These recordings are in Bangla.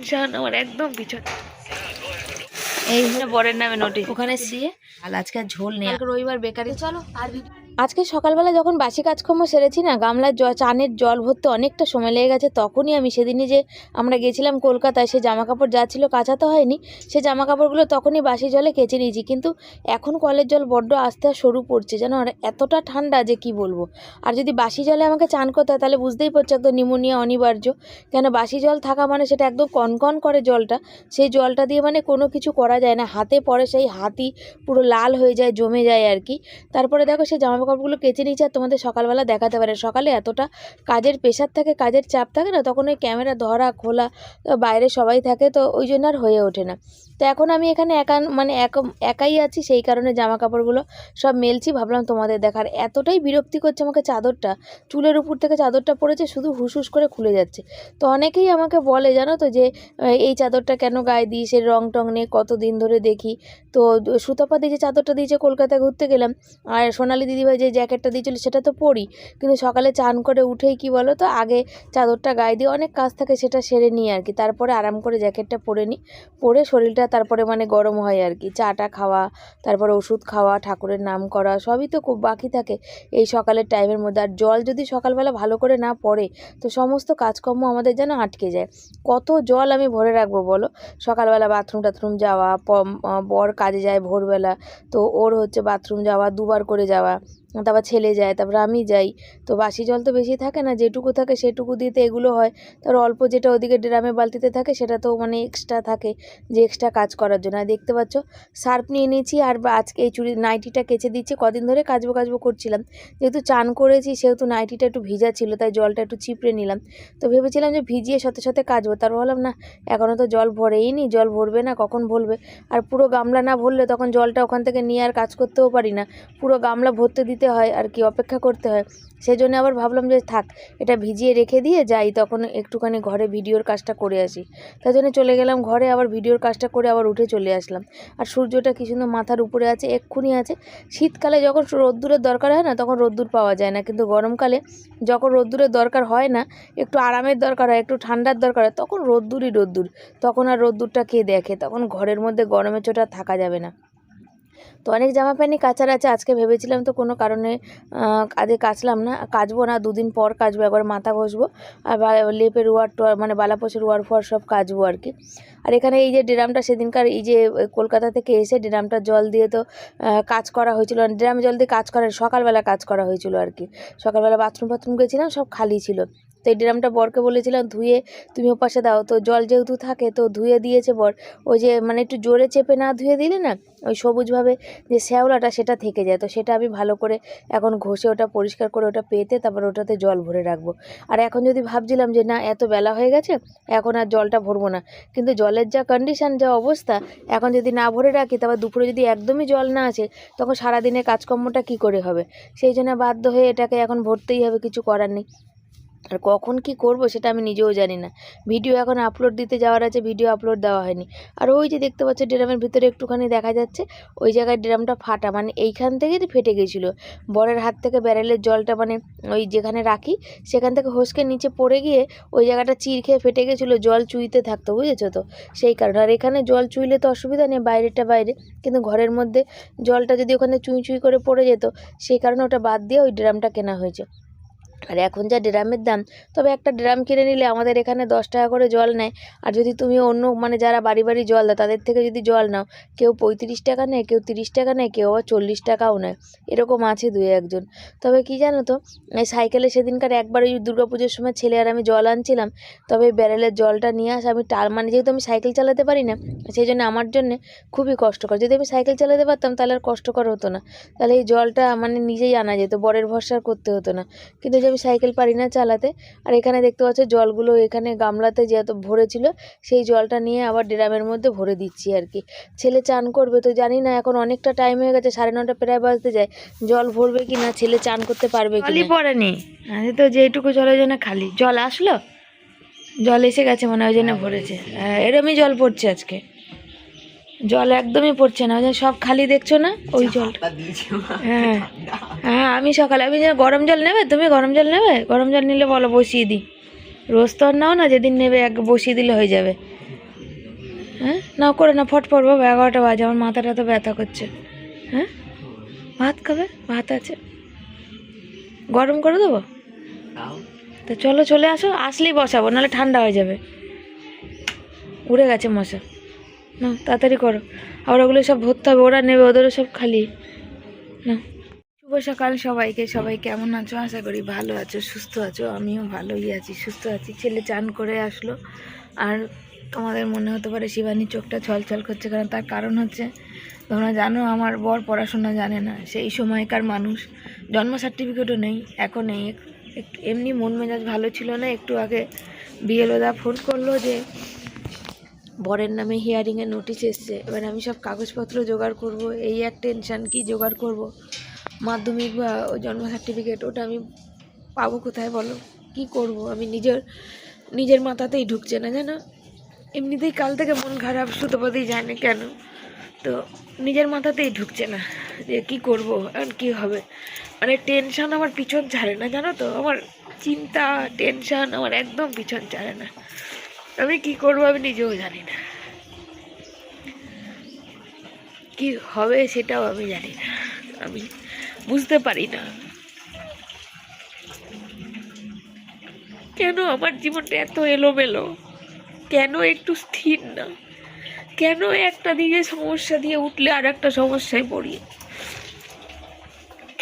টেনশন আমার একদম পিছনে। এই বরের নামে নোটিশ ওখানে সিয়ে আজকে আর ঝোল নেই, রবিবার বেকারি। চলো আর আজকে সকালবেলা যখন বাসি কাজকর্ম সেরেছি না, গামলার চানের জল ভরতে অনেকটা সময় লেগে গেছে। তখনই আমি সেদিনই যে আমরা গেছিলাম কলকাতায়, সে জামা কাপড় যা ছিল কাচাতে হয়নি, সে জামা কাপড়গুলো তখনই বাসি জলে কেচে নিয়েছি। কিন্তু এখন কলের জল বড্ড আস্তে আর সরু পড়ছে যেন, আর এতটা ঠান্ডা যে কি বলবো। আর যদি বাসি জলে আমাকে চান করতে হয় তাহলে বুঝতেই পারছো একদম নিউমোনিয়া অনিবার্য। কেন বাসি জল থাকা মানে সেটা একদম কনকন করে জলটা, সেই জলটা দিয়ে মানে কোনো কিছু করা যায় না, হাতে পড়ে সেই হাতই পুরো লাল হয়ে যায়, জমে যায় আর কি। তারপরে দেখো সেই জামা কাপড়গুলো কেচে নিয়েছি। আর তোমাদের সকালবেলা দেখাতে পারে, সকালে এতটা কাজের প্রেশার থাকে, কাজের চাপ থাকে না, তখন ওই ক্যামেরা ধরা খোলা, বাইরে সবাই থাকে, তো ওই জন্য আর হয়ে ওঠে না। তো এখন আমি এখানে একাই আছি, সেই কারণে জামা কাপড়গুলো সব মেলছি, ভাবলাম তোমাদের দেখার। এতটাই বিরক্তি করছে আমাকে চাদরটা, চুলের উপর থেকে চাদরটা পড়েছে, শুধু হুস করে খুলে যাচ্ছে। তো অনেকেই আমাকে বলে জানো তো যে এই চাদরটা কেন গায়ে দিই, সে রং টং নেই, কতদিন ধরে দেখি। তো সুতপা দিয়ে যে চাদরটা দিয়েছে কলকাতা ঘুরতে গেলাম, আর সোনালি দিদিভাই যে জ্যাকেটটা দিয়েছিল সেটা তো পরি, কিন্তু সকালে চান করে উঠেই কি বলো তো, আগে চাদরটা গায়ে দিয়ে অনেক কাজ থাকে সেটা সেরে নিই আর কি, তারপরে আরাম করে জ্যাকেটটা পরে নিই, পরে শরীরটা তারপরে মানে গরম হয় আর কি। চাটা খাওয়া, তারপরে ওষুধ খাওয়া, ঠাকুরের নাম করা, সবই তো খুব বাকি থাকে এই সকালের টাইমের মধ্যে। আর জল যদি সকালবেলা ভালো করে না পড়ে তো সমস্ত কাজকর্ম আমাদের যেন আটকে যায়। কত জল আমি ভরে রাখবো বলো। সকালবেলা বাথরুম টাথরুম যাওয়া, বর কাজে যায় ভোরবেলা, তো ওর হচ্ছে বাথরুম যাওয়া, দুবার করে যাওয়া, তারপর ছেলে যায়, তারপর আমি যাই। তো বাসি জল তো বেশি থাকে না, যেটুকু থাকে সেটুকু দিতে এগুলো হয়। তার অল্প যেটা ওদিকে ড্রামে বালতিতে থাকে সেটা তো মানে এক্সট্রা থাকে, যে এক্সট্রা কাজ করার জন্য। আর দেখতে পাচ্ছ সার্ফ নিয়ে নিয়েছি, আর আজকে এই নাইটিটা কেচে দিচ্ছি। কদিন ধরে কাচবো করছিলাম, যেহেতু চান করেছি সেহেতু নাইটিটা একটু ভিজা ছিল, তাই জলটা একটু চিপড়ে নিলাম। তো ভেবেছিলাম যে ভিজিয়ে সাথে কাচবো, তারপর বললাম না, এখনও তো জল ভরেই নি, জল ভরবে না, কখন ভরবে। আর পুরো গামলা না ভরলে তখন জলটা ওখান থেকে নিয়ে আর কাজ করতেও পারি না, পুরো গামলা ভরতে দিতে হয় আর কি, অপেক্ষা করতে হয়। সেই জন্য আবার ভাবলাম যে থাক, এটা ভিজিয়ে রেখে দিয়ে যাই, তখন একটুখানি ঘরে ভিডিওর কাজটা করে আসি। তাই জন্য চলে গেলাম ঘরে, আবার ভিডিওর কাজটা করে আবার উঠে চলে আসলাম। আর সূর্যটা কি সুন্দর মাথার উপরে আছে, এক্ষুনি আছে। শীতকালে যখন রোদ্দুরের দরকার হয় না তখন রোদ্দুর পাওয়া যায় না, কিন্তু গরমকালে যখন রোদ্দুরের দরকার হয় না, একটু আরামের দরকার হয়, একটু ঠান্ডার দরকার হয়, তখন রোদ্দুর। তখন আর রোদ্দুরটা কে দেখে, তখন ঘরের মধ্যে গরমের চোটে আর থাকা যাবে না। তো অনেক জামা প্যান্টই কাচার আছে, আজকে ভেবেছিলাম তো কোনো কারণে কাজে কাচলাম না, কাচবো না, দুদিন পর কাচবো, একবার মাথা ঘষবো আর লেপের ওয়ার টোয়ার মানে বালাপোষের ওয়ার ফোয়ার সব কাচবো আর কি। আর এখানে এই যে ড্রামটা সেদিনকার এই যে কলকাতা থেকে এসে ড্রামটা জল দিয়ে তো কাজ করা হয়েছিল, ড্রামে জল দিয়ে কাজ করা সকালবেলা কাজ করা হয়েছিল আর কি। সকালবেলা বাথরুম গেছিলাম, সব খালি ছিল। তো এই ড্রামটা বরকে বলেছিলাম ধুয়ে তুমি ওপাশে দাও, তো জল যেহেতু থাকে তো ধুয়ে দিয়েছে বর। ওই যে মানে একটু জোরে চেপে না ধুয়ে দিলে না, ওই সবুজভাবে যে শ্যাওলাটা সেটা থেকে যায়, তো সেটা আমি ভালো করে এখন ঘষে ওটা পরিষ্কার করে ওটা পেতে তারপর ওটাতে জল ভরে রাখবো। আর এখন যদি ভাবছিলাম যে না এত বেলা হয়ে গেছে এখন আর জলটা ভরবো না, কিন্তু জলের যা কন্ডিশন, যা অবস্থা, এখন যদি না ভরে রাখি তারপর দুপুরে যদি একদমই জল না আসে তখন সারাদিনের কাজকর্মটা কি করে হবে। সেই জন্য বাধ্য হয়ে এটাকে এখন ভরতেই হবে, কিছু করার নেই। আর কখন কি করব সেটা আমি নিজেও জানি না। ভিডিও এখন আপলোড দিতে যাওয়ার আছে, ভিডিও আপলোড দেওয়া হয়নি। আর ওই যে দেখতে পাচ্ছ ড্রামের ভিতরে একটুখানি দেখা যাচ্ছে, ওই জায়গায় ড্রামটা ফাটা, মানে এইখান থেকেই ফেটে গেছিলো। বরের হাত থেকে ব্যারেলের জলটা মানে ওই যেখানে রাখি সেখান থেকে হোসকে নিচে পড়ে গিয়ে ওই জায়গাটা চির খেয়ে ফেটে গেছিলো, জল চুইতে থাকতো, বুঝেছো তো, সেই কারণে। আর এখানে জল চুইলে তো অসুবিধা নেই, বাইরেটা বাইরে, কিন্তু ঘরের মধ্যে জলটা যদি ওখানে চুই করে পড়ে যেত, সেই কারণে ওটা বাদ দিয়ে ওই ড্রামটা কেনা হয়েছে। আর এখন যা ড্রামের দাম, তবে একটা ড্রাম কিনে নিলে আমাদের এখানে 10 টাকা করে জল নেয়। আর যদি তুমি অন্য মানে যারা বাড়ি জল দেয় তাদের থেকে যদি জল নাও, কেউ 35 টাকা নেয়, কেউ 30 টাকা নেয়, কেউ আবার 40 টাকাও নেয়, এরকম আছে 2-1 জন। তবে কি জানো তো, এই সাইকেলে সেদিনকার একবার ওই দুর্গাপুজোর সময় ছেলে আর আমি জল আনছিলাম, তবে ব্যারেলের জলটা নিয়ে আসে আমি মানে যেহেতু আমি সাইকেল চালাতে পারি না, সেই জন্য আমার জন্য খুবই কষ্টকর। যদি আমি সাইকেল চালাতে পারতাম তাহলে আর কষ্টকর হতো না, তাহলে এই জলটা মানে নিজেই আনা যেত, বরের ভরসা করতে হতো না। কিন্তু যে আমি সাইকেল পারি না চালাতে। আর এখানে দেখতে পাচ্ছ জলগুলো এখানে গামলাতে যেহেতু ভরেছিল, সেই জলটা নিয়ে আবার ড্রামের মধ্যে ভরে দিচ্ছি আর কি। ছেলে চান করবে, তো জানি না, এখন অনেকটা টাইম হয়ে গেছে, 9:30 প্রায় বাজতে যায়, জল ভরবে কি না, ছেলে চান করতে পারবে কি না। পড়েনি তো যেটুকু জলের জন্য খালি জল আসলো, জল এসে গেছে মনে হয়, ওই জন্য ভরেছে। এরমই জল পড়ছে আজকে, জল একদমই পড়ছে না, ওই যে সব খালি দেখছো না ওই জল। হ্যাঁ আমি সকালে আমি যে গরম জল নেবে, তুমি গরম জল নেবে, গরম জল নিলে বলো বসিয়ে দিই, রোজ তো আর নাও না, যেদিন নেবে এক বসিয়ে দিলে হয়ে যাবে। হ্যাঁ না করে না, ফটফট বাবা, 11টা বাজে, আমার মাথাটা তো ব্যথা করছে। হ্যাঁ ভাত খাবে? ভাত আছে, গরম করে দেবো? তো চলো চলে আসো, আসলেই বসাবো, নাহলে ঠান্ডা হয়ে যাবে। উড়ে গেছে মশা। না তাড়াতাড়ি করো, আবার ওগুলো সব ভরতে হবে, ওরা নেবে, ওদেরও সব খালি। না, শুভ সকাল সবাইকে। সবাই কেমন আছো? আশা করি ভালো আছো, সুস্থ আছো। আমিও ভালোই আছি, সুস্থ আছি। ছেলে চান করে আসলো, আর তোমাদের মনে হতে পারে শিবানীর চোখটা ছলছল করছে, কারণ তার কারণ হচ্ছে, তোমরা জানো আমার বর পড়াশোনা জানে না, সেই সময়কার মানুষ, জন্ম সার্টিফিকেটও নেই, এখন নেই। একটু এমনি মন মেজাজ ভালো ছিল না। একটু আগে বিএলওদা ফোন করলো যে বরের নামে হিয়ারিংয়ের নোটিশ এসছে। এবার আমি সব কাগজপত্র জোগাড় করব, এই এক টেনশান, কি জোগাড় করব। মাধ্যমিক বা জন্ম সার্টিফিকেট ওটা আমি পাবো কোথায় বলো? কি করব আমি? নিজের মাথাতেই ঢুকছে না, জানো। এমনিতেই কাল থেকে মন খারাপ, সুতোপতি জানে কেন, তো নিজের মাথাতেই ঢুকছে না যে কি করব আর কি হবে। মানে টেনশান আমার পিছন ছাড়ে না, জানো তো। আমার চিন্তা টেনশান আমার একদম পিছন ছাড়ে না। আমি কি করবো আমি নিজেও জানি না, কি হবে সেটাও আমি জানি না, আমি বুঝতে পারি না কেন আমার জীবনটা এত এলোমেলো, কেন একটু স্থির না, কেন একটা দিকে সমস্যা দিয়ে উঠলে আর একটা সমস্যায় পড়ি,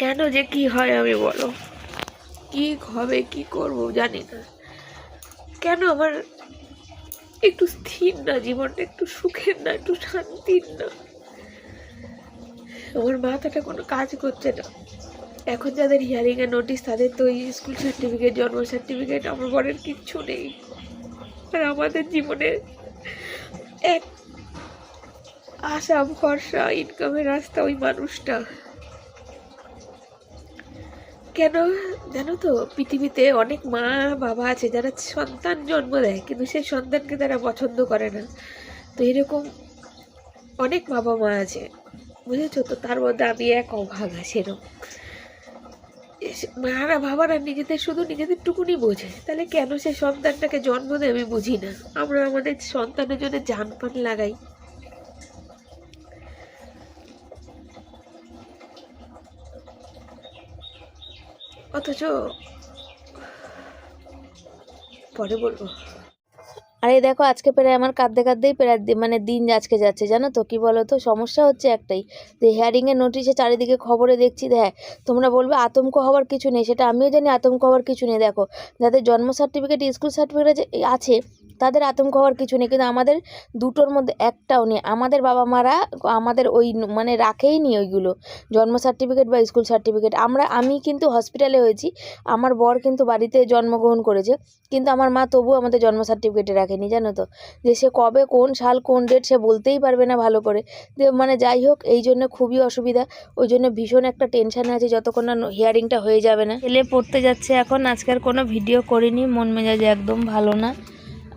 কেন যে কি হয় আমি বলো, কি হবে কি করব জানি না, কেন আমার একটু স্থির না জীবনটা, একটু সুখের না, একটু শান্তির না। আমার মাথাটা কোনো কাজ করছে না। এখন যাদের হিয়ারিংয়ের নোটিশ, তাদের তো ওই স্কুল সার্টিফিকেট, জন্ম সার্টিফিকেট, আমার বরের কিচ্ছু নেই। আর আমাদের জীবনে এক আশা ভরসা ইনকামের রাস্তা ওই মানুষটা। কেন জানো তো, পৃথিবীতে অনেক মা বাবা আছে যারা সন্তান জন্ম দেয়, কিন্তু সেই সন্তানকে তারা পছন্দ করে না। তো এরকম অনেক বাবা মা আছে, বুঝেছো তো, তার মধ্যে আমি এক অভাগা। সেরকম মারা বাবারা নিজেদের শুধু নিজেদের টুকুনি বোঝে, তাহলে কেন সে সন্তানটাকে জন্ম দেয় আমি বুঝি না। আমরা আমাদের সন্তানের জন্য জান প্রাণ লাগাই, অথচ পরে বলবো। আর এই দেখো, আজকে প্রায় আমার কাঁদতে কাঁদতেই প্রায় মানে দিন আজকে যাচ্ছে, জানো তো। কি বলো তো, সমস্যা হচ্ছে একটাই, যে হিয়ারিংয়ের নোটিশে চারিদিকে খবরে দেখছি। হ্যাঁ, তোমরা বলবে আতঙ্ক হওয়ার কিছু নেই, সেটা আমিও জানি আতঙ্ক হওয়ার কিছু নেই। দেখো, যাদের জন্ম সার্টিফিকেট, স্কুল সার্টিফিকেট আছে, তাদের আতঙ্ক হওয়ার কিছু নেই, কিন্তু আমাদের দুটোর মধ্যে একটাও নেই। আমাদের বাবা মারা আমাদের ওই মানে রাখেই নি ওইগুলো, জন্ম সার্টিফিকেট বা স্কুল সার্টিফিকেট। আমি কিন্তু হসপিটালে হয়েছি, আমার বর কিন্তু বাড়িতে জন্মগ্রহণ করেছে, কিন্তু আমার মা তবু আমাদের জন্ম সার্টিফিকেটে রাখেনি, জানো তো। যে সে কবে, কোন সাল, কোন ডেট সে বলতেই পারবে না ভালো করে। যে মানে যাই হোক, এই জন্য খুবই অসুবিধা। ওই জন্য ভীষণ একটা টেনশানে আছে যতক্ষণ না হিয়ারিংটা হয়ে যাবে না। ছেলে পড়তে যাচ্ছে এখন, আজকের কোনো ভিডিও করিনি, মন মেজাজ একদম ভালো না।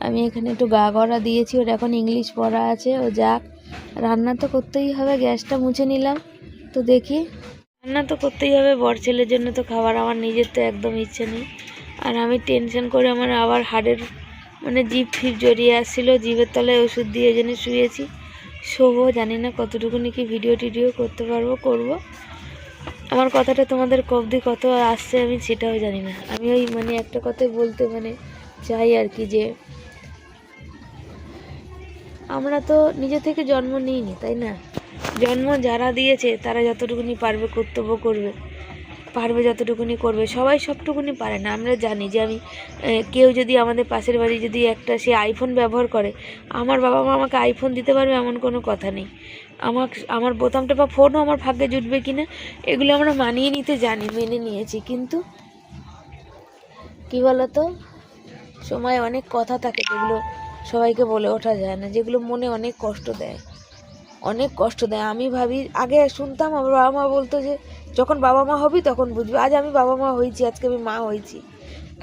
আমি এখানে একটু গা গড়া দিয়েছি, ওর এখন ইংলিশ পড়া আছে, ও যাক। রান্না তো করতেই হবে, গ্যাসটা মুছে নিলাম। তো দেখি, রান্না তো করতেই হবে, বর ছেলের জন্য তো খাবার, আমার নিজের তো একদম ইচ্ছে নেই। আর আমি টেনশন করে আমার আবার হাড়ের মানে জিভ ফিভ জড়িয়ে আসছিলো, জিভের তলায় ওষুধ দিয়ে জেনে শুয়েছি। শোবো, জানি না কতটুকুনি কি ভিডিও টিডিও করতে পারবো, করব। আমার কথাটা তোমাদের কবদি কত আসছে আমি সেটাও জানি না। আমি ওই মানে একটা কথাই বলতে মানে চাই আর কি, যে আমরা তো নিজে থেকে জন্ম নিইনি, তাই না। জন্ম যারা দিয়েছে তারা যতটুকুনি পারবে কর্তব্য করবে, পারবে যতটুকুনি করবে। সবাই সবটুকুনি পারে না। আমরা জানি যে আমি কেউ যদি আমাদের পাশের বাড়ি যদি একটা সে আইফোন ব্যবহার করে, আমার বাবা মা আমাকে আইফোন দিতে পারবে এমন কোনো কথা নেই। আমার বোতাম টেপা ফোনও আমার ভাগ্যে জুটবে কিনা, এগুলো আমরা মানিয়ে নিতে জানি, মেনে নিয়েছি। কিন্তু কী বলতো, সময় অনেক কথা থাকে যেগুলো সবাইকে বলে ওঠা যায় না, যেগুলো মনে অনেক কষ্ট দেয়, অনেক কষ্ট দেয়। আমি ভাবি, আগে শুনতাম আমার বাবা মা বলতো যে যখন বাবা মা হবি তখন বুঝবি। আজ আমি বাবা মা হয়েছি, আজকে আমি মা হয়েছি।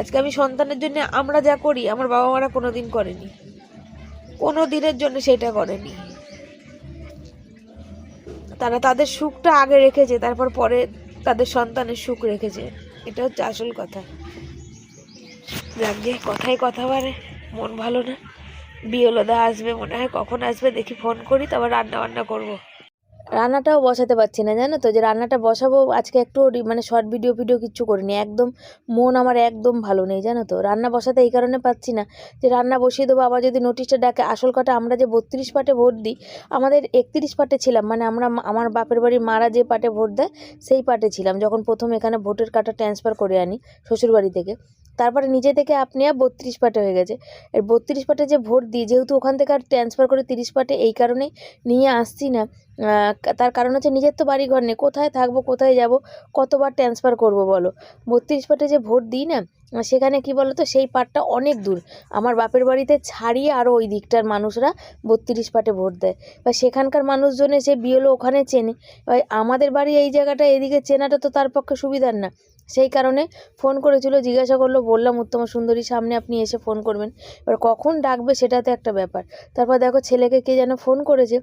আজকে আমি সন্তানের জন্য আমরা যা করি আমার বাবা মারা কোনো দিন করেনি, কোনো দিনের জন্য সেটা করেনি। তারা তাদের সুখটা আগে রেখেছে, তারপর পরে তাদের সন্তানের সুখ রেখেছে। এটা হচ্ছে আসল কথা। যাক, যে কথায় কথা বাড়ে, মন ভালো না, বিয়লদা আসবে মনে হয়, কখন আসবে দেখি, ফোন করি, তারপর রান্না বান্না করবো। রান্নাটাও বসাতে পারছি না, জানো তো, যে রান্নাটা বসাবো আজকে একটু মানে শর্ট ভিডিও কিচ্ছু করিনি, একদম মন আমার একদম ভালো নেই, জানো তো। রান্না বসাতে এই কারণে পাচ্ছি না যে রান্না বসিয়ে দেবো, আবার যদি নোটিশটা ডাকে। আসল কথা, আমরা যে 32 পার্টে ভোট দিই, আমাদের 31 পার্টে ছিলাম, মানে আমরা আমার বাপের বাড়ির মারা যে পার্টে ভোট দেয় সেই পার্টে ছিলাম যখন প্রথম এখানে ভোটের কার্ডটা ট্রান্সফার করে আনি শ্বশুরবাড়ি থেকে। তারপরে নিজে থেকে আপনি 32 পার্টে হয়ে গেছে। এর 32 পার্টে যে ভোট দিই, যেহেতু ওখান থেকে আর ট্রান্সফার করে 30 পার্টে, এই কারণেই নিয়ে আসছি না। তার কারণ হচ্ছে নিজের তো বাড়ি ঘর নেই, কোথায় থাকবো, কোথায় যাব, কতবার ট্রান্সফার করব বলো। 32 পার্টে যে ভোট দিই না, সেখানে কি বলো তো, সেই পার্টটা অনেক দূর, আমার বাপের বাড়িতে ছাড়িয়ে আরও ওই দিকটার মানুষরা 32 পার্টে ভোট দেয়, বা সেখানকার মানুষজন এসে বিএলও ওখানে চেনে। এবার আমাদের বাড়ি এই জায়গাটা, এদিকে চেনাটা তো তার পক্ষে সুবিধার না। সেই কারণে ফোন করেছিল, জিজ্ঞাসা করলো, বললাম উত্তমা সুন্দরীর সামনে আপনি এসে ফোন করবেন। এবার কখন ডাকবে সেটা তো একটা ব্যাপার। তারপর দেখো ছেলেকে কে যেন ফোন করেছে,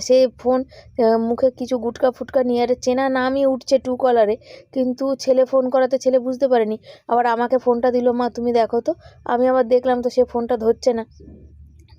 সে ফোন মুখে কিছু গুটকা ফুটকা নিয়ে, আর চেনা নামই উঠছে টু কলারে, কিন্তু ছেলে ফোন করাতে ছেলে বুঝতে পারেনি। আবার আমাকে ফোনটা দিল, মা তুমি দেখো তো। আমি আবার দেখলাম তো সে ফোনটা ধরছে না,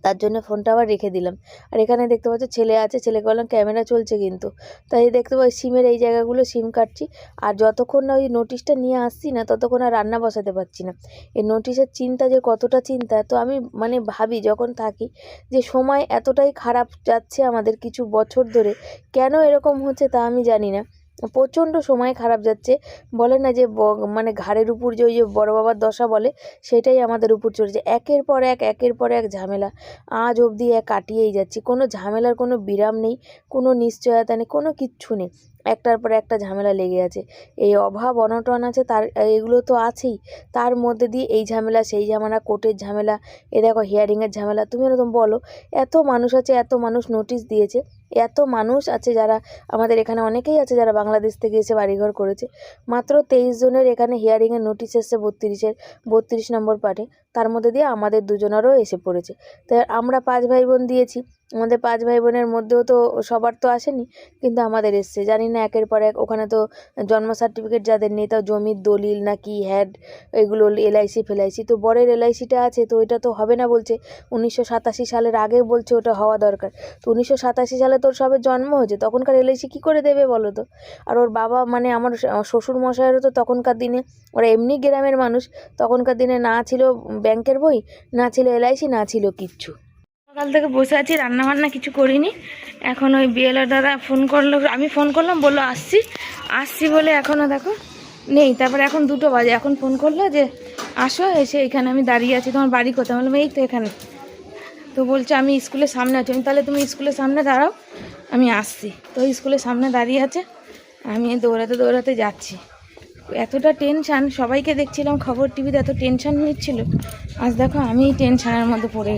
তার জন্য ফোনটা আবার রেখে দিলাম। আর এখানে দেখতে পাচ্ছ ছেলে আছে, ছেলেকে বললাম ক্যামেরা চলছে কিন্তু, তাই দেখতে পাই সিমের এই জায়গাগুলো সিম কাটছি। আর যতক্ষণ না ওই নোটিশটা নিয়ে আসছি না, ততক্ষণ আর রান্না বসাতে পারছি না। এই নোটিশের চিন্তা যে কতটা চিন্তা, তো আমি মানে ভাবি যখন থাকি যে সময় এতটাই খারাপ যাচ্ছে আমাদের কিছু বছর ধরে, কেন এরকম হচ্ছে তা আমি জানি না। প্রচণ্ড সময় খারাপ যাচ্ছে। বলে না যে মানে ঘাড়ের উপর যে ওই যে বড় বাবার দশা বলে, সেটাই আমাদের উপর চলেছে, একের পর এক ঝামেলা। আজ অবধি কাটিয়েই যাচ্ছি, কোনো ঝামেলার কোনো বিরাম নেই, কোনো নিশ্চয়তা নেই, কোনো কিচ্ছু নেই, একটার পর একটা ঝামেলা লেগে আছে। এই অভাব অনটন আছে, তার এগুলো তো আছেই, তার মধ্যে দিয়ে এই ঝামেলা সেই ঝামেলা, কোর্টের ঝামেলা, এ দেখো হিয়ারিংয়ের ঝামেলা। তুমি এরকম বলো, এত মানুষ আছে, এত মানুষ নোটিশ দিয়েছে, এত মানুষ আছে যারা আমাদের এখানে অনেকেই আছে যারা বাংলাদেশ থেকে এসে বাড়িঘর করেছে, মাত্র 23 জনের এখানে হিয়ারিংয়ের নোটিশ এসছে 32 নম্বর পার্টে, তার মধ্যে দিয়ে আমাদের দুজনেরও এসে পড়েছে। তাই আমরা 5 ভাই বোন দিয়েছি, আমাদের 5 ভাই বোনের মধ্যেও তো সবার তো আসেনি, কিন্তু আমাদের এসছে। জানি না একের পর এক, ওখানে তো জন্ম সার্টিফিকেট যাদের নেই, তাও জমির দলিল নাকি হ্যাড, এগুলো এলআইসি ফেলাইসি, তো বরের এলআইসিটা আছে, তো ওইটা তো হবে না বলছে, 1987 সালের আগে বলছে ওটা হওয়া দরকার। তো 1987 সালে তোর সবে জন্ম হয়েছে, তখনকার এলআইসি কী করে দেবে বলো তো। আর ওর বাবা মানে আমার শ্বশুর মশাইয়েরও তো তখনকার দিনে, ওরা এমনি গ্রামের মানুষ, তখনকার দিনে না ছিল ব্যাংকের বই, না ছিল এলআইসি, না ছিল কিচ্ছু। সকাল থেকে বসে আছি, রান্না বান্না কিছু করিনি। এখন ওই বিএলআর দাদা ফোন করলো, আমি ফোন করলাম, বললো আসছি বলে, এখনও দেখো নেই। তারপরে এখন 2টো বাজে, এখন ফোন করলো যে আসো, এসে এখানে আমি দাঁড়িয়ে আছি, তোমার বাড়ি কোথায়? বললাম এই তো এখানে। তো বলছে আমি স্কুলের সামনে আছি। আমি তাহলে তুমি স্কুলের সামনে দাঁড়াও, আমি আসছি। তো স্কুলের সামনে দাঁড়িয়ে আছে, আমি দৌড়াতে যাচ্ছি। এতটা টেনশান, সবাইকে দেখছিলাম খবর টিভিতে এত টেনশান নিচ্ছিল, আজ দেখো আমি টেনশানের মধ্যে পড়ে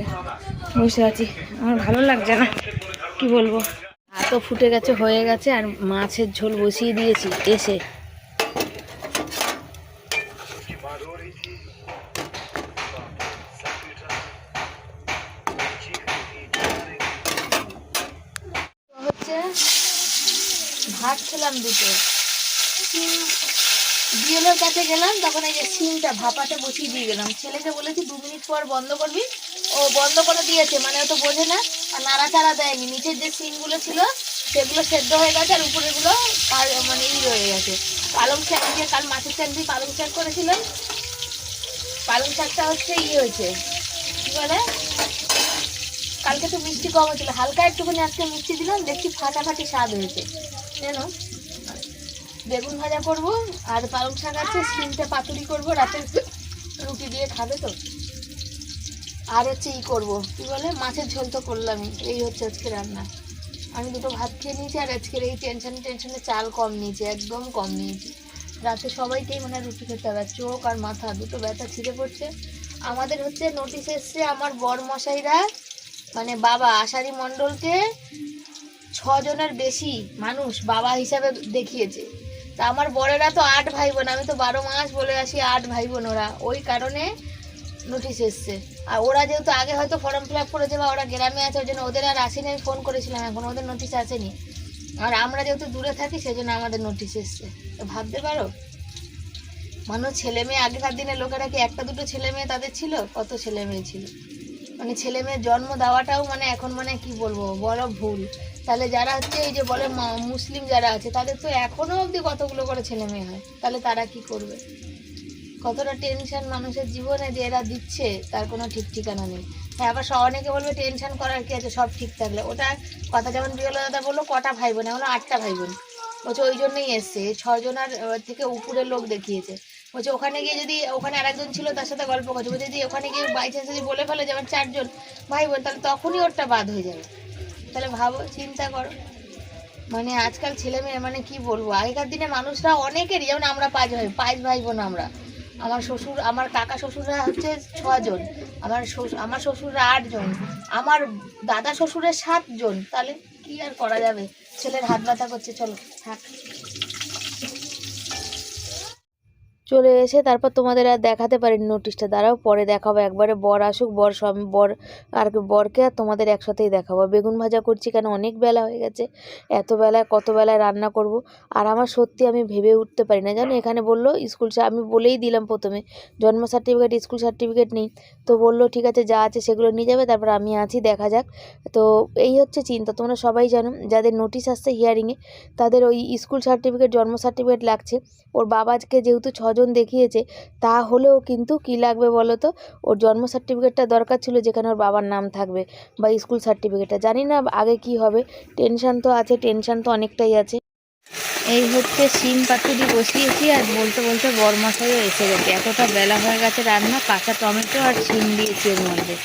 বসে আছি, আমার ভালো লাগছে না, কি বলবো। ভাতও ফুটে গেছে, হয়ে গেছে, আর মাছের ঝোল বসিয়ে দিয়েছি এসে। হচ্ছে ভাত খেলাম 2টো, বিয়েলের কাছে গেলাম, তখন এই যে সিমটা ভাপাতে বসিয়ে দিয়ে গেলাম। ছেলেকে বলেছি 2 মিনিট পর বন্ধ করবি, ও বন্ধ করে দিয়েছে, মানে ও তো বোঝে না, আর নাড়াচাড়া দেয়নি। নিচের যে সিমগুলো ছিল সেগুলো সেদ্ধ হয়ে গেছে, আর উপরেগুলো আর মানে রয়ে গেছে। পালং শাক দিয়ে, কাল মাছের চাল দিয়ে পালং শাক করেছিলাম, পালং শাকটা হচ্ছে হয়েছে কী বলে, কালকে তো মিষ্টি কম হয়েছিল, হালকা একটুখানি আজকে মিষ্টি দিলাম, দেখছি ফাটাফাটি স্বাদ হয়েছে জানো। বেগুন ভাজা করব, আর পালং শাক আছে, সিমটা পাতুরি করব, রাতে রুটি দিয়ে খাবে তো। আর হচ্ছে করবো কি বলে, মাছের ঝোল তো করলামই। এই হচ্ছে আজকে রান্না। আমি 2টো ভাত খেয়ে নিয়েছি, আর আজকের এই টেনশনে চাল কম নিয়েছি, একদম কম নিয়েছি। রাতে সবাইকেই মানে রুটি খেতে হবে। চোখ আর মাথা দুটো ব্যথা ছিঁড়ে পড়ছে। আমাদের হচ্ছে নোটিশ এসছে, আমার বর মশাইরা মানে বাবা আশারি মণ্ডলকে 6 জনের বেশি মানুষ বাবা হিসাবে দেখিয়েছে। তা আমার বরেরা তো 8 ভাই বোন, আমি তো 12 মাস বলে আসি 8 ভাই বোন ওরা, ওই কারণে নোটিশ এসছে। আর ওরা যেহেতু আগে হয়তো ফর্ম ফিল আপ করেছে, বা ওরা গ্রামে আছে, ওই জন্য ওদের আর আসেনি। আমি ফোন করেছিলাম, এখন ওদের নোটিশ আসেনি। আর আমরা যেহেতু দূরে থাকি, সেই জন্য আমাদের নোটিশ এসছে। তো ভাবতে পারো, মানুষ ছেলে মেয়ে, আগেকার দিনে লোকেরা কি 1টা 2টো ছেলে মেয়ে তাদের ছিল, কত ছেলে মেয়ে ছিল। মানে ছেলে মেয়ের জন্ম দেওয়াটাও মানে এখন মানে কি বলবো বড় ভুল। তাহলে যারা হচ্ছে এই যে বলে মুসলিম যারা আছে তাদের তো এখনো অবধি কতগুলো করে ছেলে মেয়ে হয়, তাহলে তারা কি করবে? কতটা টেনশন মানুষের জীবনে যে এরা দিচ্ছে তার কোনো ঠিক ঠিকানা নেই। হ্যাঁ, আবার অনেকে বলবে টেনশন করার কি আছে, সব ঠিক থাকলে। ওটা কথা যেমন বিয়লা দাদা বললো কটা ভাই বোন, হলো 8টা ভাই বোন। বলছে ওই জন্যই এসছে, 6 জনের থেকে উপরের লোক দেখিয়েছে। বলছে ওখানে গিয়ে যদি ওখানে আরেকজন ছিল তার সাথে গল্প করছে, বলছে যদি ওখানে গিয়ে বাই চান্স যদি বলে ফেলে যে আমার 4 জন ভাই বোন, তাহলে তখনই ওরটা বাদ হয়ে যাবে। তাহলে ভাবো, চিন্তা করো। মানে আজকাল ছেলে মেয়ে মানে কি বলবো, আগেকার দিনে মানুষরা অনেকেরই, যেমন আমরা 5 ভাই বোন আমরা। আমার শ্বশুর, আমার কাকা শ্বশুররা হচ্ছে 6 জন, আমার শ্বশুররা 8 জন, আমার দাদা শ্বশুরের 7 জন। তাহলে কি আর করা যাবে? ছেলের হাত ব্যথা করছে, চলো থাক। চলে এসে তারপর তোমাদের আর দেখাতে পারিনি নোটিশটা, দাঁড়াও পরে দেখাবো। একবারে বর আসুক, বর আর বরকে আর তোমাদের একসাথেই দেখাবো। বেগুন ভাজা করছি, কেন অনেক বেলা হয়ে গেছে, এত বেলায় কত বেলায় রান্না করব। আর আমার সত্যি আমি ভেবে উঠতে পারি না জানো। এখানে বললো স্কুল, আমি বলেই দিলাম প্রথমে জন্ম সার্টিফিকেট স্কুল সার্টিফিকেট নেই, তো বললো ঠিক আছে যা আছে সেগুলো নিয়ে যাবে, তারপর আমি আছি দেখা যাক। তো এই হচ্ছে চিন্তা। তোমরা সবাই জানো যাদের নোটিশ আসছে হিয়ারিংয়ে তাদের ওই স্কুল সার্টিফিকেট জন্ম সার্টিফিকেট লাগছে। ওর বাবাকে যেহেতু 6 জন দেখিয়েছে, তা হলেও কিন্তু কি লাগবে বলো তো, ওর জন্ম সার্টিফিকেটটা দরকার ছিল যেখানে ওর বাবার নাম থাকবে, বা স্কুল সার্টিফিকেটটা। জানি না আগে কি হবে, টেনশান তো আছে, টেনশান তো অনেকটাই আছে। এই হচ্ছে শিম পাতুরি বসিয়েছি, আর বলতে বলতে বরমশাইও এসে গেছে। এতটা বেলা হয়ে গেছে, রান্না কাঁচা টমেটো আর শিম দিয়েছি এর মধ্যে,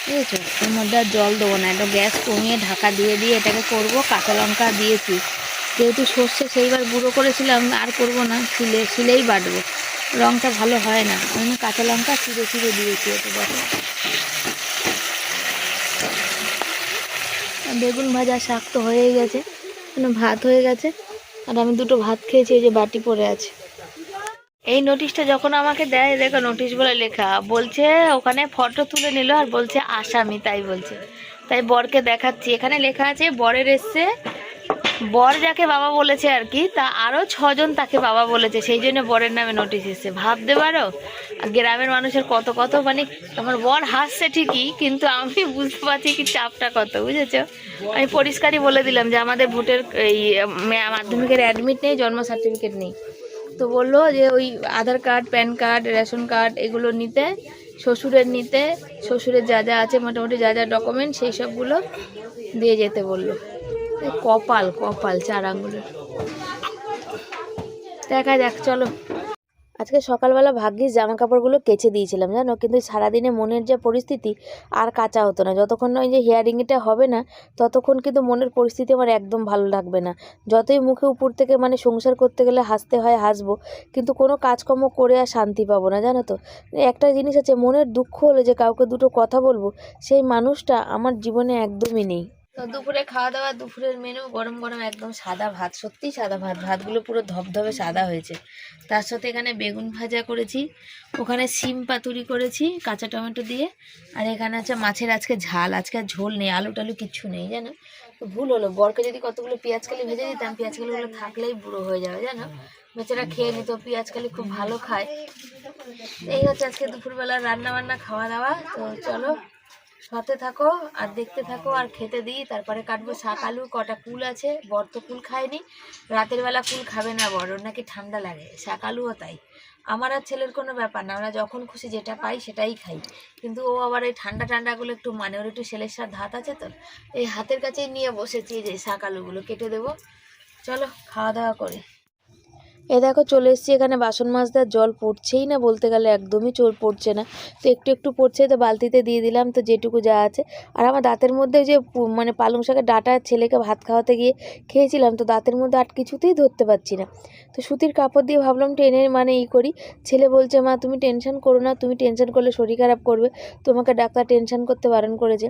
বুঝেছো? এর মধ্যে আর জল দেবো না, একটু গ্যাস কমিয়ে ঢাকা দিয়ে এটাকে করবো। কাঁচা লঙ্কা দিয়েছি, যেহেতু সর্ষে সেইবার গুঁড়ো করেছিলাম আর করবো না, শিলেই বাটবো, রঙটা ভালো হয় না। আমি কাঁচা লঙ্কা চিড়ে দিয়েছি এতে। দেখো বেগুন ভাজা, শাক তো হয়েই গেছে, ভাত হয়ে গেছে, আর আমি 2টো ভাত খেয়েছি, এই যে বাটি পড়ে আছে। এই নোটিশটা যখন আমাকে দেয়, দেখো নোটিশ বলে লেখা, বলছে ওখানে ফটো তুলে নিল আর বলছে আসামি, তাই বলছে। তাই বরকে দেখাচ্ছি, এখানে লেখা আছে বরের এসছে, বর যাকে বাবা বলেছে আর কি, তা আরও 6 জন তাকে বাবা বলেছে, সেই জন্য বরের নামে নোটিশ এসছে। ভাবতে পারো গ্রামের মানুষের কত কত মানে, আমার বর হাসছে ঠিকই, কিন্তু আমি বুঝতে পারছি কি চাপটা কত, বুঝেছো? আমি পরিষ্কারই বলে দিলাম যে আমাদের ভোটের এই মাধ্যমিকের অ্যাডমিট নেই, জন্ম সার্টিফিকেট নেই। তো বললো যে ওই Aadhaar card, PAN card, ration card এগুলো নিতে, শ্বশুরের যা যা আছে মোটামুটি যা যা ডকুমেন্ট সেই সবগুলো দিয়ে যেতে বললো। কপাল 4 আঙ্গুলের। দেখা যাক, চলো। আজকে সকালবেলা ভাগ্যিস জামা কাপড়গুলো কেচে দিয়েছিলাম জানো, কিন্তু সারাদিনে মনের যে পরিস্থিতি আর কাচা হতো না। যতক্ষণ না ওই যে হিয়ারিংটা হবে না ততক্ষণ কিন্তু মনের পরিস্থিতি আমার একদম ভালো লাগবে না। যতই মুখে উপর থেকে মানে সংসার করতে গেলে হাসতে হয় হাসবো, কিন্তু কোনো কাজকর্ম করে আর শান্তি পাবো না জানো তো। একটা জিনিস আছে, মনের দুঃখ হলে যে কাউকে 2টো কথা বলবো, সেই মানুষটা আমার জীবনে একদমই নেই। তো দুপুরে খাওয়া দাওয়া, দুপুরের মেনু গরম গরম একদম সাদা ভাত, সত্যিই সাদা ভাত, ভাতগুলো পুরো ধবধবে সাদা হয়েছে। তার সাথে এখানে বেগুন ভাজা করেছি, ওখানে শিম পাতুরি করেছি কাঁচা টমেটো দিয়ে, আর এখানে আছে মাছের আজকে ঝাল। আজকে আর ঝোল নেই, আলু টালু কিচ্ছু নেই জানো। তো ভুল হলো, বরকে যদি কতগুলো পেঁয়াজকালি ভেজে দিতাম, পেঁয়াজকালিগুলো থাকলেই বুড়ো হয়ে যাবে জানো, বেচারা খেয়ে নিত, পেঁয়াজকালি খুব ভালো খায়। এই হচ্ছে আজকে দুপুরবেলার রান্না বান্না খাওয়া দাওয়া। তো চলো সাথে থাকো আর দেখতে থাকো আর খেতে দিই, তারপরে কাটবো শাক আলু। কটা কুল আছে, বর তো কুল খায়নি, রাতের বেলা কুল খাবে না বর, ওর নাকি ঠান্ডা লাগে। শাক আলুও তাই। আমার আর ছেলের কোনো ব্যাপার না, আমরা যখন খুশি যেটা পাই সেটাই খাই, কিন্তু ও আবার এই ঠান্ডাগুলো একটু মানে, ওর একটু ছেলের সাথে হাত আছে, তো এই হাতের কাছেই নিয়ে বসেছি যে শাক আলুগুলো কেটে দেবো। চলো খাওয়া দাওয়া করি। এ দেখো চলে এসেছি, এখানে বাসন মাজতে জল পড়ছেই না, বলতে গেলে একদমই পড়ছে না। তো একটু পড়ছে, তো বালতিতে দিয়ে দিলাম, তো যেটুকু যা আছে। আর আমার দাঁতের মধ্যে যে মানে পালং শাকের ডাঁটা ছেলেকে ভাত খাওয়াতে গিয়ে খেয়েছিলাম, তো দাঁতের মধ্যে আর কিছুতেই ধরতে পারছি না। তো সুতির কাপড় দিয়ে ভাবলাম টেনে মানে করি। ছেলে বলছে মা তুমি টেনশন করো না, তুমি টেনশন করলে শরীর খারাপ করবে, তোমাকে ডাক্তার টেনশন করতে বারণ করেছে,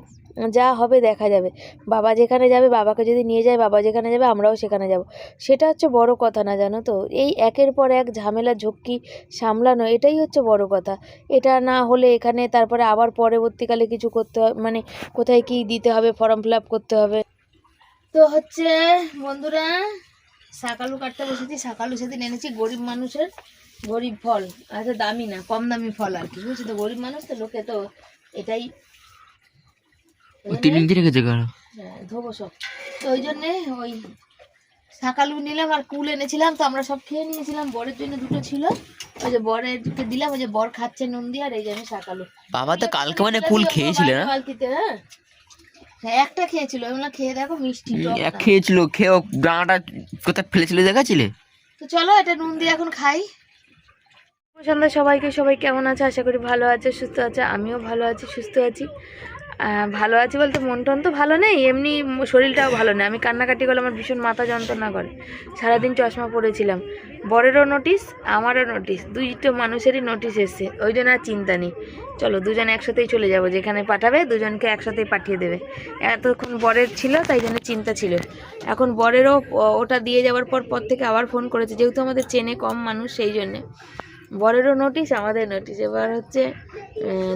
যা হবে দেখা যাবে। বাবা যেখানে যাবে, বাবাকে যদি নিয়ে যায়, বাবা যেখানে যাবে আমরাও সেখানে যাব, সেটা হচ্ছে বড় কথা না জানো তো। এই একের পর এক ঝামেলা ঝক্কি সামলানো, এটাই হচ্ছে বড় কথা। এটা না হলে এখানে তারপরে আবার পরবর্তীকালে কিছু করতে হবে, মানে কোথায় কি দিতে হবে, ফর্ম ফিল আপ করতে হবে। তো হচ্ছে বন্ধুরা, শাক আলু কাটতে বসেছি। শাক আলু সেদিন এনেছি গরিব মানুষের, গরিব ফল, আচ্ছা দামি না, কম দামি ফল আর কি, বুঝছি তো। গরিব মানুষ তো, লোকে তো এটাই 3 ইঞ্চি রেখেছে কেন? হ্যাঁ ধোবো সব, তো ওই জন্যে ওই শাকালু নিলাম আর কুল এনেছিলাম, তো আমরা সব খেয়ে নিয়েছিলাম। বরের জন্য দুটো ছিল, ওই যে বরেরকে দিলাম, ওই যে বর খাচ্ছে নুন দিয়ে, আর এই যে আমি শাকালু। বাবা তো কালকে মানে কুল খেয়েছিল না? বালতিতে হ্যাঁ একটা খেয়েছিল, ওগুলো খেয়ে দেখো মিষ্টি এক খেয়েছিল, খেয়ে ডাঁটা কোথায় ফেলেছিল দেখাছিলে? তো চলো এটা নুন দিয়ে এখন খাই। সন্ধ্যা সবাইকে, সবাই কেমন আছে? আশা করি ভালো আছে, সুস্থ আছে। আমিও ভালো আছি, সুস্থ আছি। ভালো আছি বলতে মন টন তো ভালো নেই, এমনি শরীরটাও ভালো নেই। আমি কান্নাকাটি করলে আমার ভীষণ মাথা যন্ত্রণা করে, সারাদিন চশমা পরেছিলাম। বরেরও নোটিশ, আমারও নোটিশ, দুইটো মানুষেরই নোটিশ এসছে, ওই জন্য আর চিন্তা নেই। চলো দুজন একসাথেই চলে যাব, যেখানে পাঠাবে দুজনকে একসাথেই পাঠিয়ে দেবে। এতক্ষণ বরের ছিল তাই জন্য চিন্তা ছিল, এখন বরেরও ওটা দিয়ে যাওয়ার পর থেকে আবার ফোন করেছে, যেহেতু আমাদের চেনে কম মানুষ সেই জন্যে। বরেরও নোটিশ, আমাদের নোটিশ। এবার হচ্ছে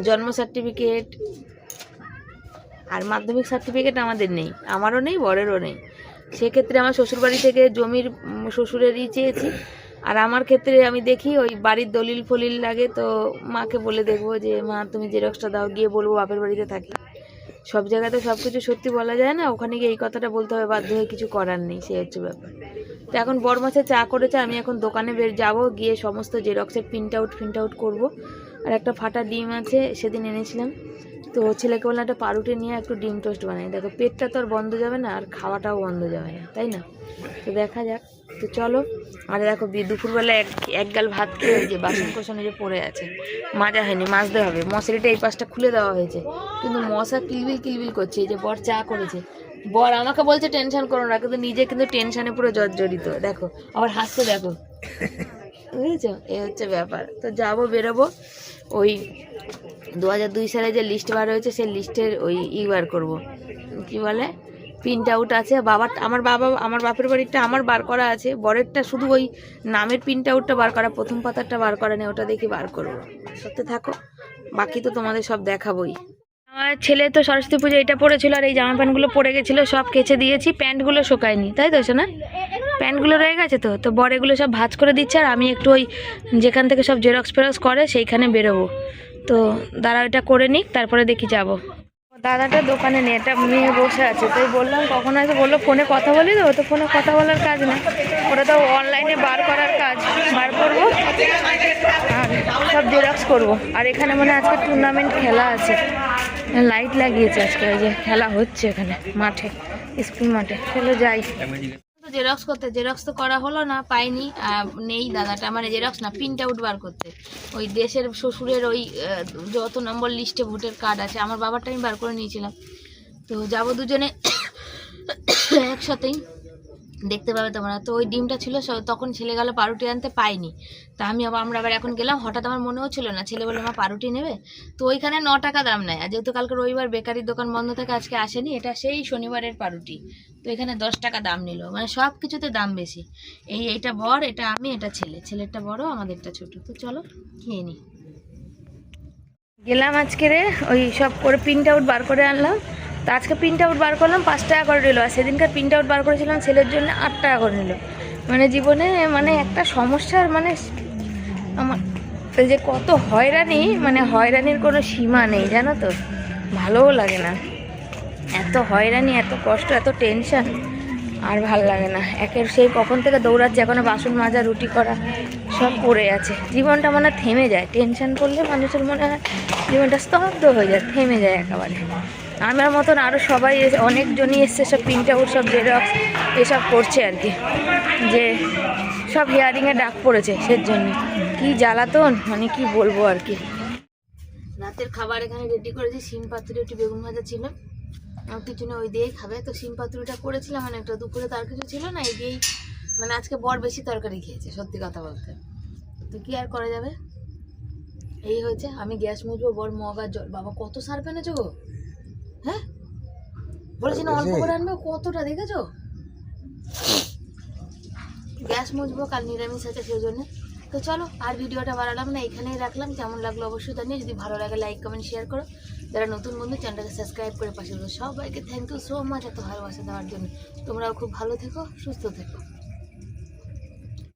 জন্ম সার্টিফিকেট আর মাধ্যমিক সার্টিফিকেট আমাদের নেই, আমারও নেই, বরেরও নেই। সেক্ষেত্রে আমার শ্বশুরবাড়ি থেকে জমির শ্বশুরেরই চেয়েছি। আর আমার ক্ষেত্রে আমি দেখি ওই বাড়ির দলিল ফলিল লাগে, তো মাকে বলে দেখবো যে মা তুমি জেরক্সটা দাও, গিয়ে বলবো বাপের বাড়িতে থাকি। সব জায়গাতে সব কিছু সত্যি বলা যায় না, ওখানে গিয়ে এই কথাটা বলতে হবে, বাধ্য হয়ে কিছু করার নেই, সেই হচ্ছে ব্যাপার। তো এখন বরমাসে চা করেছে, আমি এখন দোকানে যাবো, গিয়ে সমস্ত জেরক্সের প্রিন্ট আউট করবো। আর একটা ফাটা ডিম আছে, সেদিন এনেছিলাম, তো ছেলেকে বললাম একটা পাউরুটি নিয়ে একটু ডিম টোস্ট বানাই। দেখো পেটটা তো আর বন্ধ যাবে না, আর খাওয়াটাও বন্ধ যাবে না, তাই না? তো দেখা যাক, তো চলো। আর দেখো দুপুরবেলা এক গাল ভাত খেয়ে যে বাসন কোসনে যে পড়ে আছে, মাজা হয়নি, মাজতে হবে। মশারিটা এই পাশটা খুলে দেওয়া হয়েছে, কিন্তু মশা কিলবিল কিলবিল করছে। এই যে বর চা করেছে, বর আমাকে বলছে টেনশন করো না, কিন্তু নিজে কিন্তু টেনশনে পুরো জর্জরিত। দেখো আবার হাসতে, দেখো বুঝেছো, এই হচ্ছে ব্যাপার। তো যাবো, বেরোবো, ওই 2002 সালে যে লিস্ট বার হয়েছে সেই লিস্টের ওই বার করবো, কি বলে, প্রিন্ট আউট আছে। আমার বাপের বাড়িরটা আমার বার করা আছে, বরেরটা শুধু ওই নামের প্রিন্ট আউটটা বার করা, প্রথম পাতারটা বার করা নেই, ওটা দেখি বার করবো। সত্যি থাকো, বাকি তো তোমাদের সব দেখাবোই। আমার ছেলে তো সরস্বতী পুজো এটা পরেছিল, আর এই জামা প্যান্টগুলো পরে গেছিলো, সব কেচে দিয়েছি। প্যান্টগুলো শোকায়নি, তাই তো শোনা? প্যান্টগুলো রয়ে গেছে, তো বর এগুলো সব ভাঁজ করে দিচ্ছে, আর আমি একটু ওই যেখান থেকে সব জেরক্স ফেরক্স করে সেইখানে বেরোবো। তো দাঁড়া এটা করে নিক, তারপরে দেখি যাব। দাদাটা দোকানে নেই, এটা মেয়ে বসে আছে, তাই বললাম কখন আছে, বললো ফোনে কথা বলি। তো ফোনে কথা বলার কাজ না, ওটা তো অনলাইনে বার করার কাজ, বার করবো আর সব জেরক্স করবো। আর এখানে মানে আজকে টুর্নামেন্ট খেলা আছে, লাইট লাগিয়েছে আজকে, ওই যে খেলা হচ্ছে এখানে মাঠে, স্কুল মাঠে। চলো যাই। জেরক্স করতে, জেরক্স তো করা হলো না, পাইনি, নেই দাদাটা, মানে জেরক্স না, প্রিন্ট আউট বার করতে। ওই দেশের শ্বশুরের ওই যত নম্বর লিস্টে ভোটের কার্ড আছে, আমার বাবারটা আমি বার করে নিয়েছিলাম। তো যাবো দুজনে একসাথেই, দেখতে পাবে তোমরা। তো ওই ডিমটা ছিল, তখন ছেলে গেল পাউরুটি আনতে, পাইনি। তা আমরা আবার এখন গেলাম, হঠাৎ আমার মনেও ছিল না, ছেলে বলে মা পাউরুটি নেবে, তো ওইখানে 9 টাকা দাম নেয়। আর যেহেতু কালকে রবিবার বেকারির দোকান বন্ধ থাকে, আজকে আসেনি, এটা সেই শনিবারের পাউরুটি, তো এখানে 10 টাকা দাম নিল, মানে সব কিছুতে দাম বেশি। এইটা বর, এটা আমি, এটা ছেলেরটা বড়, আমাদেরটা ছোট। তো চলো খেয়ে নিই। গেলাম আজকে রে, ওই সব করে প্রিন্ট আউট বার করে আনলাম। তো আজকে প্রিন্ট আউট বার করলাম 5 টাকা করে নিল, আর সেদিনকার প্রিন্ট আউট বার করেছিলাম ছেলের জন্য 8 টাকা করে নিল। মানে জীবনে মানে একটা সমস্যার, মানে আমার যে কত হয়রানি, মানে হয়রানির কোনো সীমা নেই, জানো তো, ভালোও লাগে না। এত হয়রানি, এত কষ্ট, এত টেনশন, আর ভাল লাগে না। সেই কখন থেকে দৌড়াচ্ছে, এখনো বাসন মাজা, রুটি করা সব পড়ে আছে। জীবনটা মানে থেমে যায়, টেনশন করলে মানুষের মনে হয় জীবনটা স্তব্ধ হয়ে যায়, থেমে যায় একেবারে। আমার মতন আরও সবাই অনেকজনই এসছে, সব প্রিন্ট আউট, সব জেরক্স এসব করছে আর কি, যে সব হিয়ারিংয়ে ডাক পড়েছে, সেজন্য কি জ্বালাতন, মানে কি বলবো আর কি। রাতের খাবার এখানে রেডি করেছি, শিম পাতুরি, একটু বেগুন ভাজা ছিল, কিছু না, ওই দিয়েই খাবে। তো শিম পাতুরিটা করেছিলাম মানে একটা, দুপুরে তার কিছু ছিল না, এই দিয়েই, মানে আজকে বর বেশি তরকারি খেয়েছে সত্যি কথা বলতে, তো কি আর করা যাবে, এই হয়েছে। আমি গ্যাস মুছবো, বর মগ আর জল। বাবা কত সার্ফ এনেছো গো, হ্যাঁ বলেছি না অল্প করে আনবে, কতটা দেখেছো। গ্যাস মুছবো, কাল নিরামিষ আছে সেই জন্য। তো চলো, আর ভিডিওটা বাড়ালাম না, এখানেই রাখলাম। কেমন লাগলো অবশ্যই জানিয়ে, যদি ভালো লাগে লাইক কমেন্ট শেয়ার করো, যারা নতুন বন্ধু চ্যানেলটাকে সাবস্ক্রাইব করে পাশে। সবাইকে থ্যাংক ইউ সো মাচ এত ভালোবাসা দেওয়ার জন্য। তোমরাও খুব ভালো থেকো, সুস্থ থেকো।